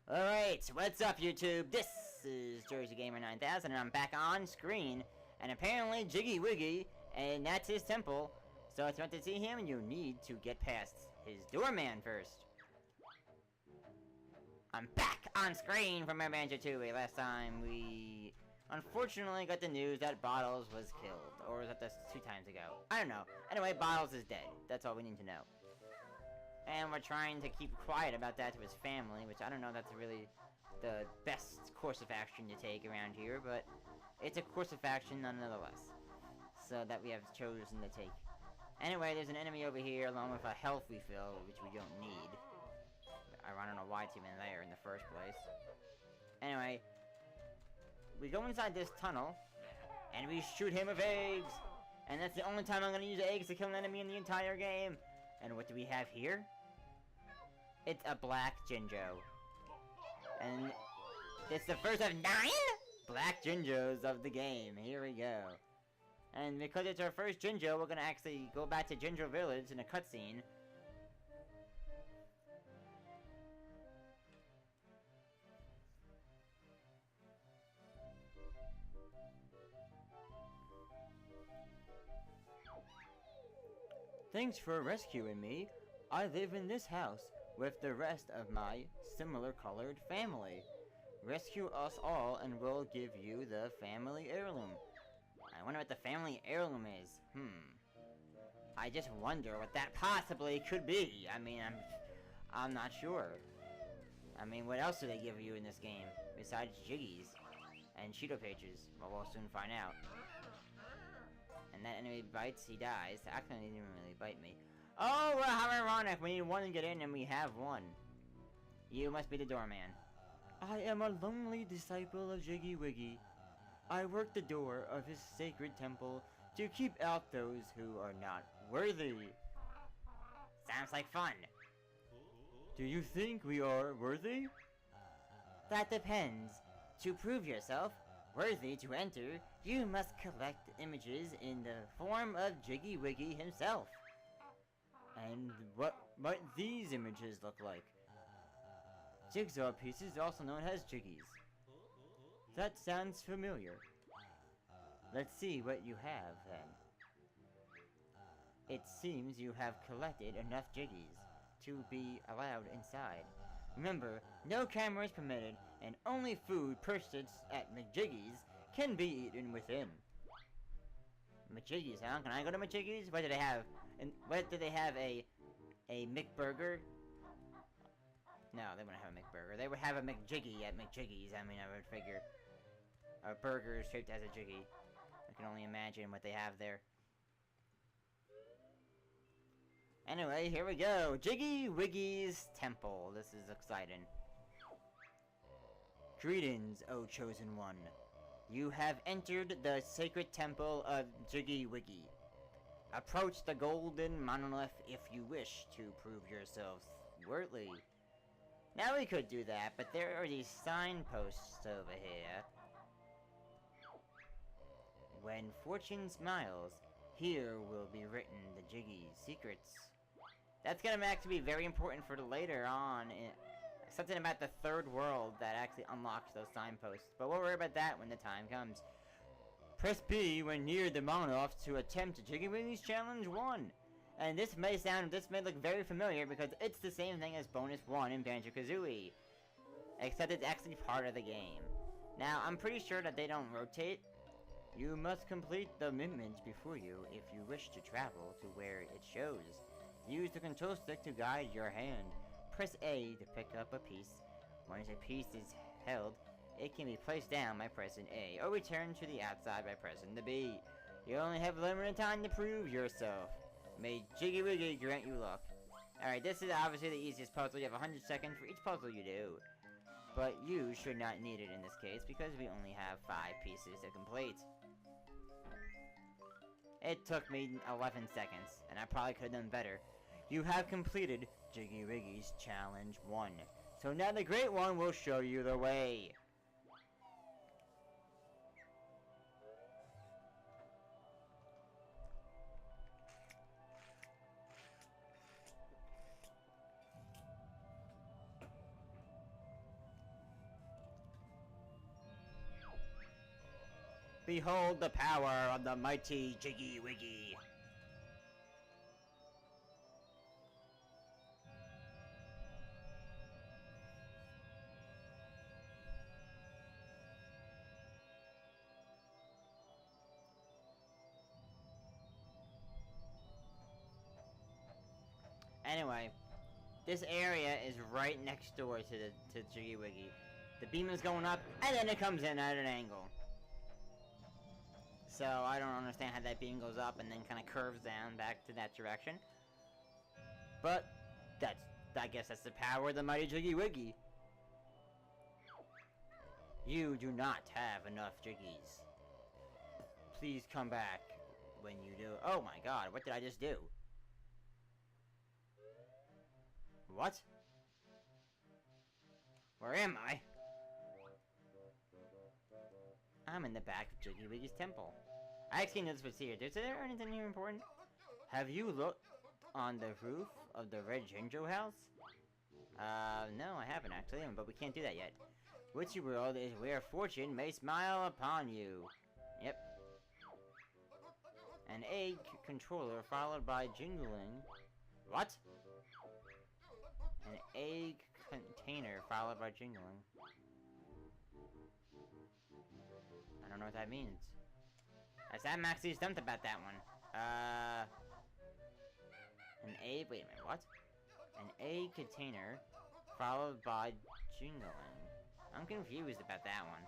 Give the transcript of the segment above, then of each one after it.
Alright, what's up YouTube? This is Jersey Gamer 9000 and I'm back on screen. And apparently Jiggy Wiggy, and that's his temple. So if you want to see him, you need to get past his doorman first. I'm back on screen from my Banjo-Tooie. Last time we unfortunately got the news that Bottles was killed. Or was that 2 times ago? I don't know. Anyway, Bottles is dead. That's all we need to know. And we're trying to keep quiet about that to his family, which I don't know if that's really the best course of action to take around here, but it's a course of action nonetheless. So that we have chosen to take. Anyway, there's an enemy over here along with a health refill, which we don't need. I don't know why it's even there in the first place. Anyway, we go inside this tunnel, and we shoot him with eggs! And that's the only time I'm gonna use eggs to kill an enemy in the entire game! And what do we have here? It's a black Jinjo. And it's the first of 9 black Jinjos of the game. Here we go. And because it's our first Jinjo, we're gonna actually go back to Jinjo Village in a cutscene. Thanks for rescuing me. I live in this house with the rest of my similar colored family. Rescue us all and we'll give you the family heirloom. I wonder what the family heirloom is. I just wonder what that possibly could be. I mean, I'm not sure. I mean, what else do they give you in this game besides Jiggies and Cheeto pages? Well, we'll soon find out. And that enemy bites, he dies. Actually, he didn't really bite me. Oh, well, how ironic. We need 1 to get in, and we have 1. You must be the doorman. I am a lonely disciple of Jiggy Wiggy. I work the door of his sacred temple to keep out those who are not worthy. Sounds like fun. Do you think we are worthy? That depends. To prove yourself worthy to enter, you must collect images in the form of Jiggy Wiggy himself. And what might these images look like? Jigsaw pieces, also known as Jiggies. That sounds familiar. Let's see what you have, then. It seems you have collected enough Jiggies to be allowed inside. Remember, no cameras permitted, and only food purchased at McJiggy's can be eaten within. McJiggy's, huh? Can I go to McJiggy's? What do they have? And what do they have? A McBurger? No, they wouldn't have a McBurger. They would have a McJiggy at McJiggy's. I mean, I would figure a burger shaped as a Jiggy. I can only imagine what they have there. Anyway, here we go. Jiggy Wiggy's Temple. This is exciting. Greetings, O Chosen One. You have entered the sacred temple of Jiggy Wiggy. Approach the golden monolith if you wish to prove yourselves worthy. Now we could do that, but there are these signposts over here. When fortune smiles, here will be written the Jiggy's secrets. That's gonna actually be very important for later on. Something about the third world that actually unlocks those signposts. But we'll worry about that when the time comes. Press B when near the monolith to attempt Jiggy Wiggy's Challenge 1. And this may look very familiar because it's the same thing as Bonus 1 in Banjo-Kazooie. Except it's actually part of the game. Now, I'm pretty sure that they don't rotate. You must complete the image before you if you wish to travel to where it shows. Use the control stick to guide your hand. Press A to pick up a piece. Once a piece is held, it can be placed down by pressing A, or return to the outside by pressing the B. You only have limited time to prove yourself. May Jiggy Wiggy grant you luck. Alright, this is obviously the easiest puzzle. You have 100 seconds for each puzzle you do. But you should not need it in this case, because we only have 5 pieces to complete. It took me 11 seconds, and I probably could have done better. You have completed Jiggy Wiggy's Challenge 1. So now the Great One will show you the way. Behold the power of the mighty Jiggy Wiggy. Anyway, this area is right next door to Jiggy Wiggy. The beam is going up, and then it comes in at an angle. So I don't understand how that beam goes up and then kind of curves down back to that direction. But I guess that's the power of the mighty Jiggy Wiggy. You do not have enough Jiggies. Please come back when you do. Oh my god, what did I just do? What? Where am I? I'm in the back of Jiggy Wiggy's temple. I actually know this was here. Is there anything here important? Have you looked on the roof of the Red Jinjo house? No, I haven't actually, but we can't do that yet. Witchy World is where fortune may smile upon you. Yep. An egg controller followed by jingling. What? An egg container followed by jingling. I don't know what that means. I'm actually stumped about that one. An egg. Wait a minute. What? An egg container followed by jingling. I'm confused about that one.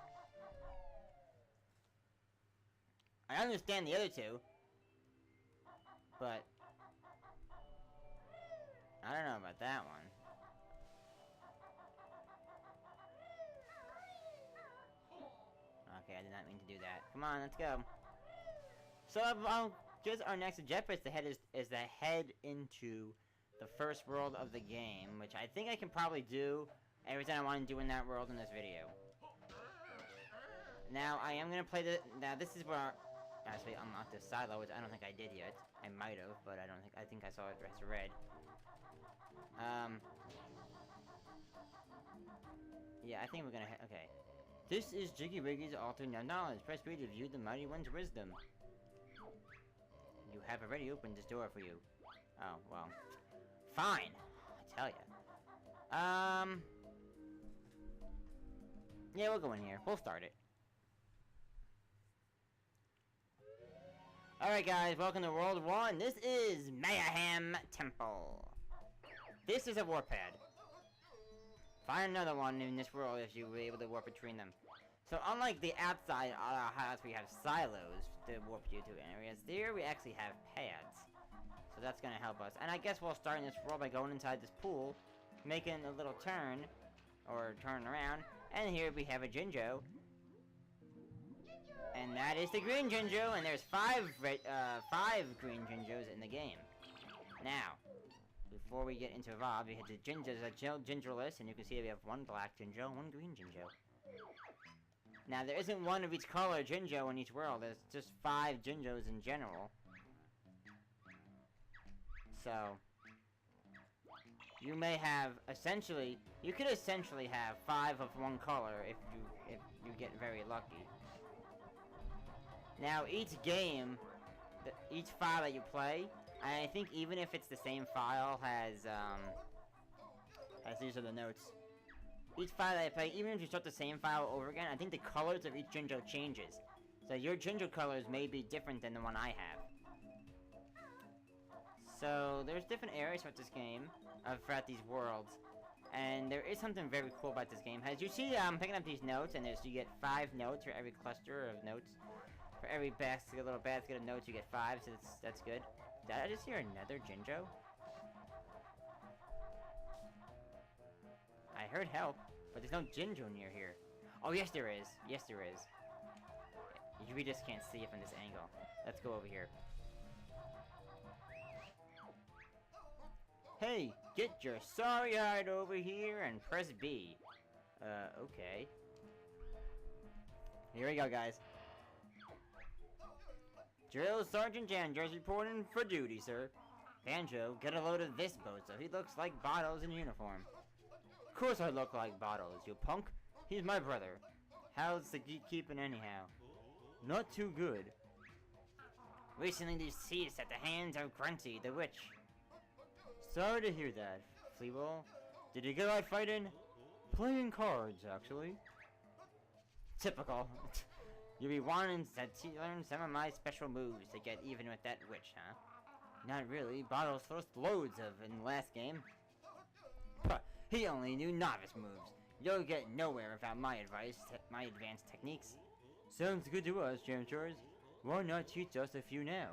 I understand the other two, but I don't know about that one. Okay, I did not mean to do that. Come on, let's go. So, just our next objective is to head into the first world of the game, which I think I can probably do everything I want to do in that world in this video. Now, I am gonna play now this is where I actually unlocked this silo, which I don't think I did yet. I might have, but I think I saw it as red. Yeah, I think we're gonna okay. This is Jiggy Wiggy's alternate knowledge. Press B to view the mighty one's wisdom. You have already opened this door for you. Oh, well. Fine, I tell ya. Yeah, we'll go in here. We'll start it. Alright guys, welcome to World 1. This is Mayaham Temple. This is a warpad. Find another one in this world if you were able to warp between them. So unlike the outside house where you have silos to warp you to areas, here we actually have pads. So that's gonna help us. And I guess we'll start in this world by going inside this pool, making a little turn, or turn around, and here we have a Jinjo. And that is the green Jinjo, and there's five green Jinjos in the game. Now, before we get into Evolve, we hit the Jinjos, Gingerless, and you can see that we have one black Jinjo, one green Jinjo. Now, there isn't one of each color Jinjo in each world, there's just 5 Jinjos in general. So, you may have, you could essentially have 5 of one color if you get very lucky. Now, each game, each file that you play, I think even if it's the same file, has these are the notes. Each file that I play, even if you start the same file over again, I think the colors of each Jinjo changes. So your Jinjo colors may be different than the one I have. So, there's different areas throughout this game, throughout these worlds. And there is something very cool about this game. As you see, I'm picking up these notes, and you get 5 notes for every cluster of notes. For every little basket of notes, you get 5, so that's good. Did I just hear another Jinjo? I heard help, but there's no Jinjo near here. Oh, yes there is. Yes there is. We just can't see it from this angle. Let's go over here. Hey, get your sorry hide over here and press B. Okay. Here we go, guys. Drill Sergeant Janjo's reporting for duty, sir. Banjo, get a load of this bozo. He looks like Bottles in uniform. Of course I look like Bottles, you punk. He's my brother. How's the geek keeping anyhow? not too good. Recently deceased at the hands of Grunty, the witch. Sorry to hear that, Fleeble. Did you get out fighting? Playing cards, actually. Typical. You'll be wanting to learn some of my special moves to get even with that witch, huh? Not really. Bottles first loads of in the last game. Puh, he only knew novice moves. You'll get nowhere without my advice, my advanced techniques. Sounds good to us, Jamchars. Why not teach us a few now?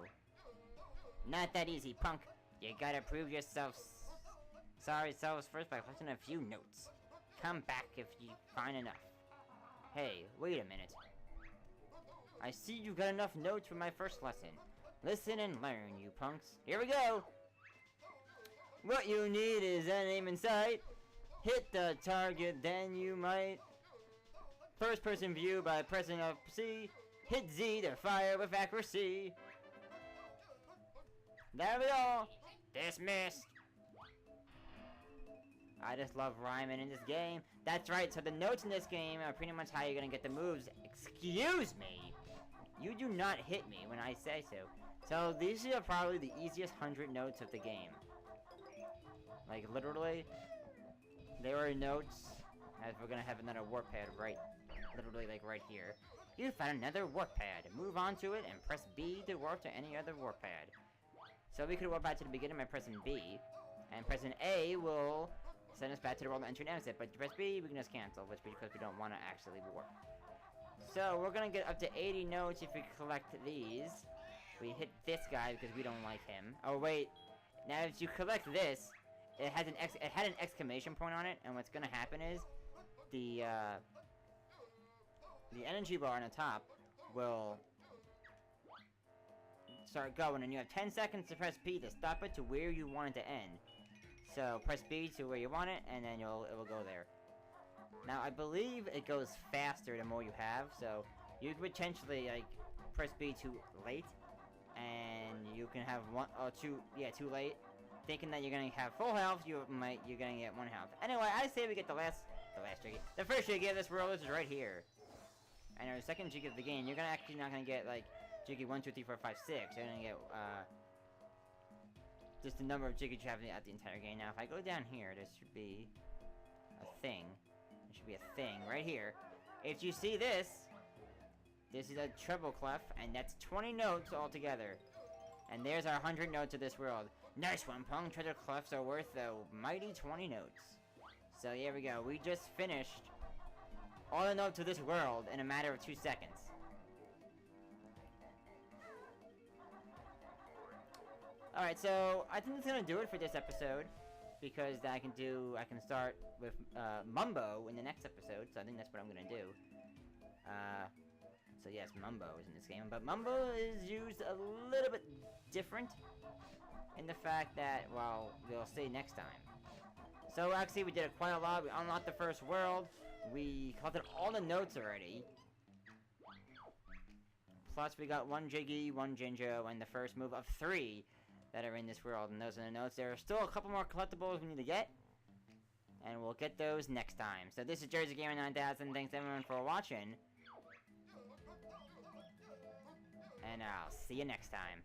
Not that easy, punk. You gotta prove yourself selves first by collecting a few notes. Come back if you find enough. Hey, wait a minute. I see you got enough notes for my first lesson. Listen and learn, you punks. Here we go! What you need is an aim in sight. Hit the target, then you might. First person view by pressing up C. Hit Z to fire with accuracy. There we go! Dismissed! I just love rhyming in this game. That's right, so the notes in this game are pretty much how you're gonna get the moves. Excuse me! You do not hit me when I say so. So these are probably the easiest 100 notes of the game. Like, literally, there are notes, as we're gonna have another warp pad right, literally like right here. You found another warp pad. Move on to it and press B to warp to any other warp pad. So we could warp back to the beginning by pressing B, and pressing A will send us back to the world entry and exit, but to press B, we can just cancel, which because we don't want to actually warp. So we're gonna get up to 80 notes if we collect these. We hit this guy because we don't like him. Oh wait, now if you collect this, it had an exclamation point on it, and what's gonna happen is the energy bar on the top will start going, and you have 10 seconds to press P to stop it to where you want it to end. So press B to where you want it, and then it will go there. Now I believe it goes faster the more you have, so you could potentially like press B too late, and you can have too late, thinking that you're gonna have full health. You're gonna get 1 health. Anyway, I say we get the jiggy. The first jiggy of this world is right here, and our second jiggy of the game. You're actually not gonna get like jiggy 1, 2, 3, 4, 5, 6. You're gonna get just the number of jiggies you have at the entire game. Now, if I go down here, there should be a thing. There should be a thing right here. If you see this, this is a treble clef, and that's 20 notes altogether. And there's our 100 notes of this world. Nice one, punk. Treble clefs are worth the mighty 20 notes. So here we go. We just finished all the notes of this world in a matter of 2 seconds. Alright, so I think that's gonna do it for this episode, because I can start with Mumbo in the next episode, so I think that's what I'm gonna do. So yes, Mumbo is in this game, but Mumbo is used a little bit different in the fact that, well, we'll see next time. So actually we did quite a lot. We unlocked the first world, we collected all the notes already, plus we got 1 Jiggy, 1 Jinjo, and the first move of 3 that are in this world, and those are the notes. There are still a couple more collectibles we need to get, and we'll get those next time. So this is Jersey Gamer 9000. Thanks everyone for watching, and I'll see you next time.